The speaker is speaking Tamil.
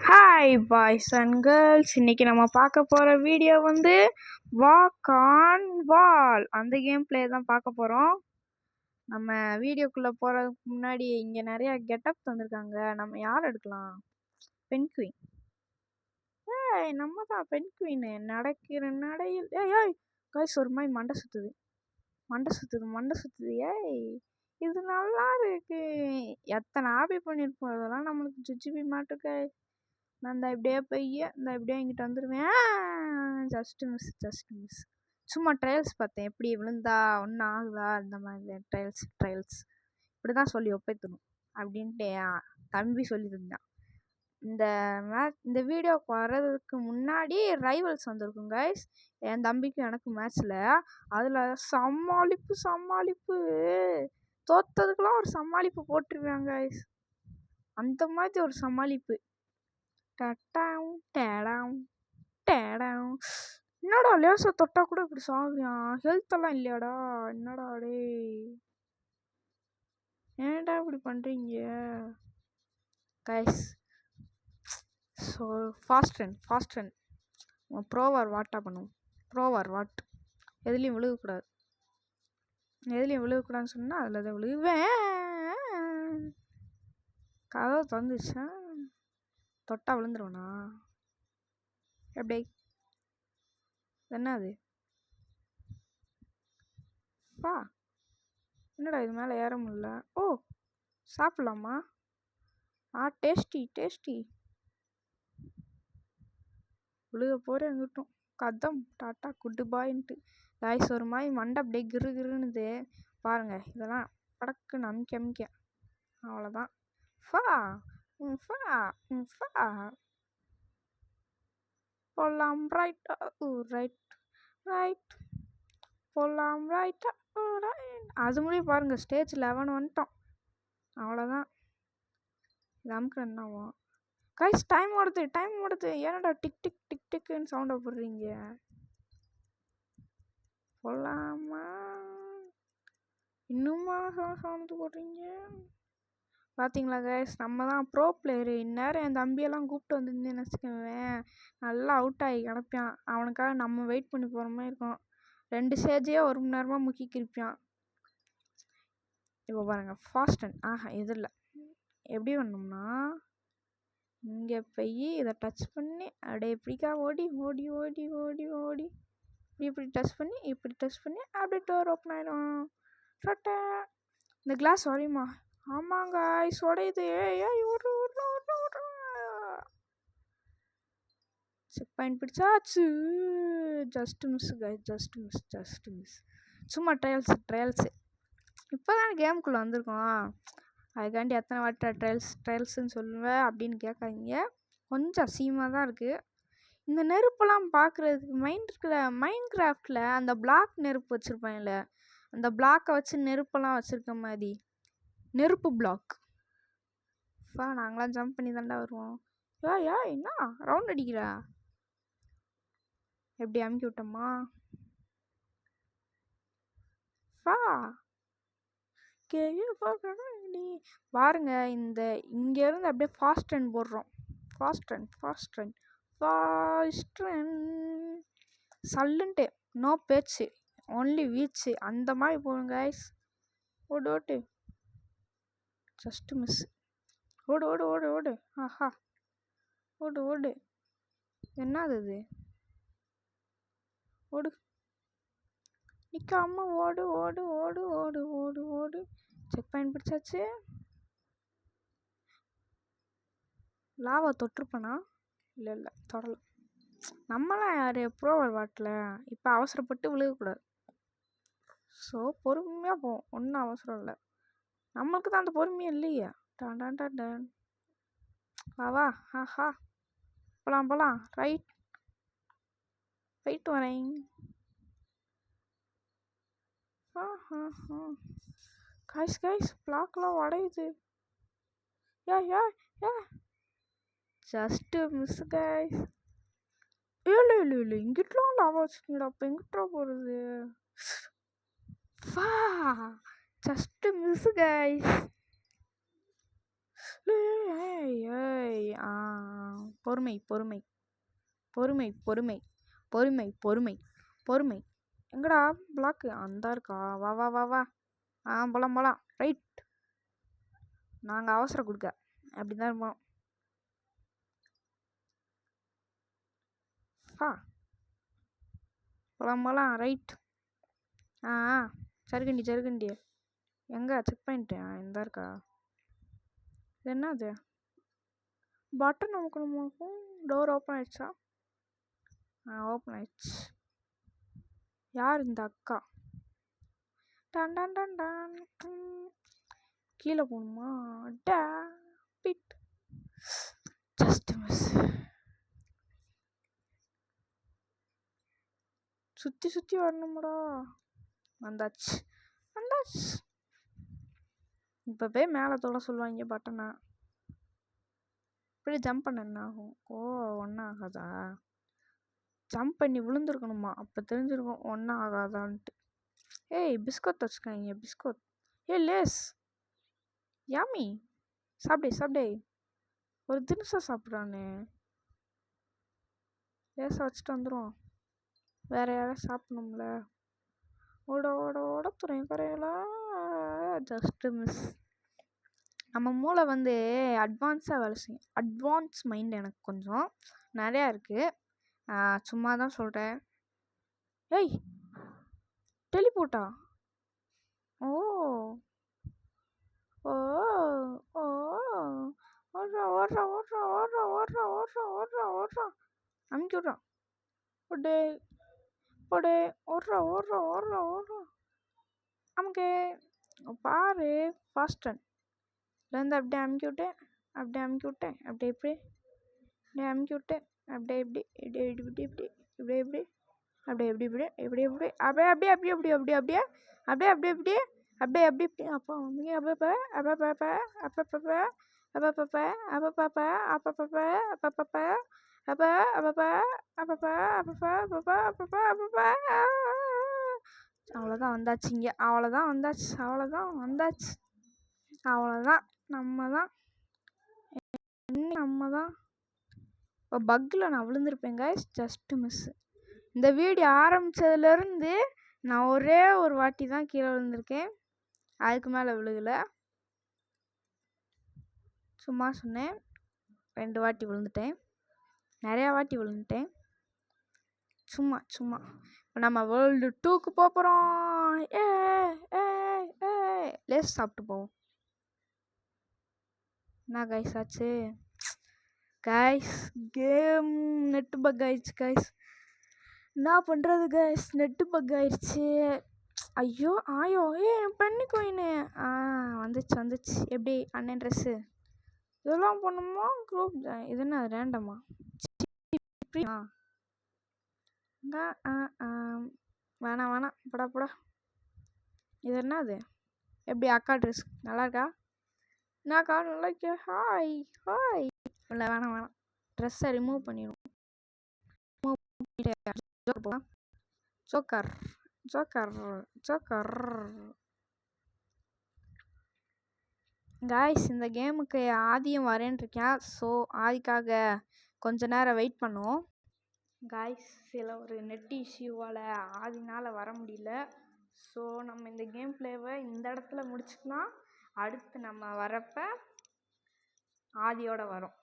ஹாய் பாய்ஸ் அண்ட் கேர்ள்ஸ், இன்னைக்கு நம்ம பார்க்க போகிற வீடியோ வந்து வாக் ஆன் வால் அந்த கேம் பிளே தான் பார்க்க போகிறோம். நம்ம வீடியோக்குள்ளே போகிறதுக்கு முன்னாடி இங்கே நிறைய கெட்டப் வந்திருக்காங்க. நம்ம யார் எடுக்கலாம்? Penguin. நம்ம தான் பென் குயின். நடக்கிற நடையில் ஏய் காய்ஸ் ஒரு மாதிரி மண்டை சுற்றுது. ஏய் இது நல்லா இருக்கு. எத்தனை ஆபி பண்ணியிருப்போம். அதெல்லாம் நம்மளுக்கு ஜிஜிபி மாட்டுக்கு. நான் இந்த இப்படியே இங்கிட்ட வந்துடுவேன். Just miss. சும்மா ட்ரையல்ஸ் பார்த்தேன், எப்படி விழுந்தா ஒன்றும் ஆகுதா இந்த மாதிரி ட்ரையல்ஸ் இப்படி தான் சொல்லி ஒப்பேற்றணும் அப்படின்ட்டு என் தம்பி சொல்லியிருந்தான். இந்த வீடியோக்கு வர்றதுக்கு முன்னாடி ரைவல்ஸ் வந்திருக்கும் கைஸ், என் தம்பிக்கும் எனக்கு மேட்ச்சில். அதில் சமாளிப்பு தோத்ததுக்கெல்லாம் ஒரு சமாளிப்பு போட்டுருவேன் கைஸ். அந்த மாதிரி ஒரு சமாளிப்பு. என்னடா லேசா தொட்டா கூட இப்படி சாகுறான்? ஹெல்த் எல்லாம் இல்லையாடா? என்னடா டே, ஏன்டா இப்படி பண்றீங்க கைஸ்? ஸோ ஃபாஸ்ட் ரன் ப்ரோவர் வாட்டா பண்ணுவோம். ப்ரோவர் வாட் எதுலேயும் விழுகக்கூடாதுன்னு சொன்னால் அதில் தான் விழுகுவேன். கதவை திறந்துச்சா? தொட்டா விழுந்துருவனா? எப்படி? என்னது பா? என்னடா இது மேலே ஏற முடியல? ஓ சாப்பிட்லாமா? டேஸ்டி. விழுக போகிறேன் எங்கிட்டும். கதம் டாட்டா குட்டு பாயின்ட்டு லாய்ஸ். ஒரு மாதிரி மண்டை அப்படியே கிருன்னுது பாருங்க. இதெல்லாம் படக்குன்னு அமிக்க அவ்வளோதான். ஃபா போலாம் ரைட் போலாம் ரைட்டா ரைட். அது முடியும் பாருங்க. ஸ்டேஜ் 11 வந்துட்டோம். அவ்வளோதான். இது அமுக்கு என்னாவும் கைஸ். டைம் ஓடுது. ஏன்னடா டிக்குன்னு சவுண்டை போடுறீங்க? போலாமா? இன்னுமா சவுண்டு போடுறீங்க? பார்த்தீங்களா கைஸ், நம்ம தான் ப்ரோ பிளேயரு. இந்நேரம் என் தம்பியெல்லாம் கூப்பிட்டு வந்துருந்தேன்னு வச்சுக்கோவேன், நல்லா அவுட் ஆகி கிடப்பான். அவனுக்காக நம்ம வெயிட் பண்ணி போகிற மாதிரி இருக்கும். 2 ஸ்டேஜையே 1 மணி நேரமாக முக்கிக்கிருப்பான். இப்போ பாருங்கள் ஃபாஸ்ட் ரன். இது இல்லை. எப்படி பண்ணோம்னா, இங்கே போய் இதை டச் பண்ணி அப்படியே எப்படிக்கா ஓடி இப்படி டச் பண்ணி அப்படியே டோர் ஓப்பன் ஆயிடும். இந்த கிளாஸ் வரையுமா? ஆமாங்க உடையுது. செக் பாயிண்ட் பிடிச்சாச்சு. Just miss. சும்மா ட்ரையல்ஸு. இப்போ தான் கேமுக்குள்ளே வந்திருக்கோம். அதுக்காண்டி எத்தனை வாட்டி ட்ரையல்ஸ்ன்னு சொல்லுவேன் அப்படின்னு கேட்காதீங்க. கொஞ்சம் அசிங்கமாக தான் இருக்குது. இந்த நெருப்பெல்லாம் பார்க்குறதுக்கு மைண்ட் கிராஃப்டில் அந்த பிளாக் நெருப்பு வச்சுருப்பாங்கல்ல, அந்த பிளாக்கை வச்சு நெருப்பெல்லாம் வச்சுருக்க மாதிரி நெருப்பு பிளாக். நாங்களாம் ஜம்ப் பண்ணி தாண்டா வருவோம். என்ன ரவுண்ட் அடிக்கிறா? எப்படி அமுக்கி விட்டோமா? பாருங்க, இங்கேருந்து அப்படியே ஃபாஸ்ட் ரன் போடுறோம். ஃபாஸ்ட் ரன் சல்லுன்ட்டு, நோ பேச்சு, ஒன்லி வீச்சு. அந்த மாதிரி போடுங்க கைஸ். ஓடு ஜஸ்ட் மிஸ். ஓடு. ஆஹா ஓடு. என்னது இது? ஓடு நிற்காம ஓடு. செக் பாயிண்ட் பிடிச்சாச்சு. லாவா தொட்டிருப்பனா? இல்லை தொடலை. நம்மளாம் யார் ப்ரோவர் வாட்டில் இப்போ அவசரப்பட்டு விழுகக்கூடாது. ஸோ பொறுமையாக போவோம், ஒன்றும் அவசரம் இல்லை. நம்மளுக்கு தான் அந்த பொறுமையாக இல்லையா? டான் வா. ஆஹா போகலாம். ரைட் வரேன். கைஸ் பிளாக்லாம் உடையுது. ஏ ஜஸ்ட் மிஸ் கைஸ். இல்லை இங்கிட்டலாம் லாவா வச்சுக்கீங்களா? அப்போ எங்கிட்ட போகிறது? Just miss guys. பொறுமை பொறுமை பொறுமை பொறுமை பொறுமை பொறுமை பொறுமை. எங்கடா பிளாக்கு? அந்த இருக்கா? வா வா வா வா. போலாம் போலாம். ரைட். நாங்கள் அவசரம் கொடுக்க அப்படி தான் இருப்போம். போலாம் போலாம். ரைட். சருகண்டி சருகண்டி. எங்கே செக் பண்ணிட்டேன். இந்த இருக்கா? இது என்னது? பட்டன் அமுக்கணுமாக்கும். டோர் ஓப்பன் ஆயிடுச்சா? ஓப்பன் ஆயிடுச்சு. யார் இந்த அக்கா? Done done done done. கீழே போகணுமா? பிட். Just miss. சுற்றி சுற்றி வரணுமாடா. வந்தாச்சு வந்தாச்சு. இப்போ போய் மேலே தொட சொல்லுவாங்க பட்டனை. இப்படி ஜம்ப் பண்ண என்ன ஆகும்? ஒன்றும் ஆகாதா? ஜம்ப் பண்ணி விழுந்துருக்கணுமா? அப்போ தெரிஞ்சிருக்கும் ஒன்றும் ஆகாதான்ட்டு. ஏய் பிஸ்கட் வச்சுக்காங்க. பிஸ்கட். லேஸ் யாமி. சாப்பிடே. ஒரு தினுசா சாப்பிட்றானே. லேஸை வச்சுட்டு வந்துடும். வேற யாராவது சாப்பிடணும்ல. ஓட ஓட ஓட துறையும் குறையல. Just miss. நம்ம மூளை வந்து அட்வான்ஸாக வேலை செய்யும். அட்வான்ஸ் மைண்ட் எனக்கு கொஞ்சம் நிறையா இருக்குது. சும்மா தான் சொல்கிறேன். ஏய் டெலிபோட்டா? ஓ ஓ ஓ ஓடுறா ஓடுறா ஓடுறா ஓடுறா ஓடுறா ஓடுறா ஓடுறா ஓடுறா. அமுக்கி விட்றான். போடே போடே. ஓடுறா ஓடுறா ஓடுறா ஓடுறா. நமக்கு பாரு ஃபாஸ்ட் ரன். இருந்து அப்படியே அமுக்கி விட்டேன். அப்படியே அமுக்கி விட்டேன். அப்படியே இப்படி அப்படியே அமுக்கி விட்டேன். அப்படியே இப்படி இப்படி இப்படி இப்படி இப்படி இப்படி அப்படியே எப்படி இப்படி இப்படி இப்படி அப்படியே அப்படியே அப்படி அப்படி அப்படி அப்படியே அப்படியே அப்படி இப்படி அப்படியே அப்படி இப்படி. அப்போ அப்பப்ப அப்பப்ப அப்பப்ப அப்பப்ப அப்பப்ப அப்பப்ப அப்பப்ப அப்ப அப்பப்ப அப்பப்ப அப்பப்ப அப்பப்ப அப்பப்ப அப்பப்ப. அவ்வளோதான் வந்தாச்சு. இங்கே அவ்வளோதான் வந்தாச்சு. அவ்வளோதான் வந்தாச்சு. அவ்வளோதான். நம்ம தான் இப்போ பக்கில் நான் விழுந்திருப்பேன் கைஸ். Just miss. இந்த வீடியோ ஆரம்பித்ததுலேருந்து நான் ஒரே ஒரு வாட்டி தான் கீழே விழுந்திருக்கேன். அதுக்கு மேலே விழுகலை. சும்மா சொன்னேன். 2 வாட்டி விழுந்துட்டேன். நிறையா வாட்டி விழுந்துட்டேன். சும்மா இப்போ நம்ம வேர்ல்டு 2க்கு போகிறோம். லேஸ் சாப்பிட்டு போவோம். என்ன கைஸ் ஆச்சு? கைஸ் கேம் நெட்டு பக் ஆயிடுச்சு கைஸ். என்ன பண்ணுறது கைஸ்? நெட்டு பக் ஆயிடுச்சு. ஐயோ பண்ணி கோயின்னு. வந்துச்சு. எப்படி அண்ணன் ட்ரெஸ்ஸு இதெல்லாம் பண்ணுமா? குரூப் இது என்ன ரேண்டமா? வேணாம் போடா. இது என்னது? எப்படி அக்கா ட்ரெஸ் நல்லா இருக்கா? என்னக்கா நல்லா இருக்கா? ஹாய் இல்லை வேணாம். ட்ரெஸ்ஸை ரிமூவ் பண்ணிடுவோம். Joker guys. இந்த கேமுக்கு ஆதியும் வரேன்ருக்கேன். ஸோ ஆதிக்காக கொஞ்ச நேரம் வெயிட் பண்ணுவோம் காய்ஸ். ஒரு நெட் இஷ்யூவால் ஆதினால் வர முடியல. ஸோ நம்ம இந்த கேம் பிளேவை இந்த இடத்துல முடிச்சுக்கலாம். அடுத்து நம்ம வரப்போ ஆதியோட வரோம்.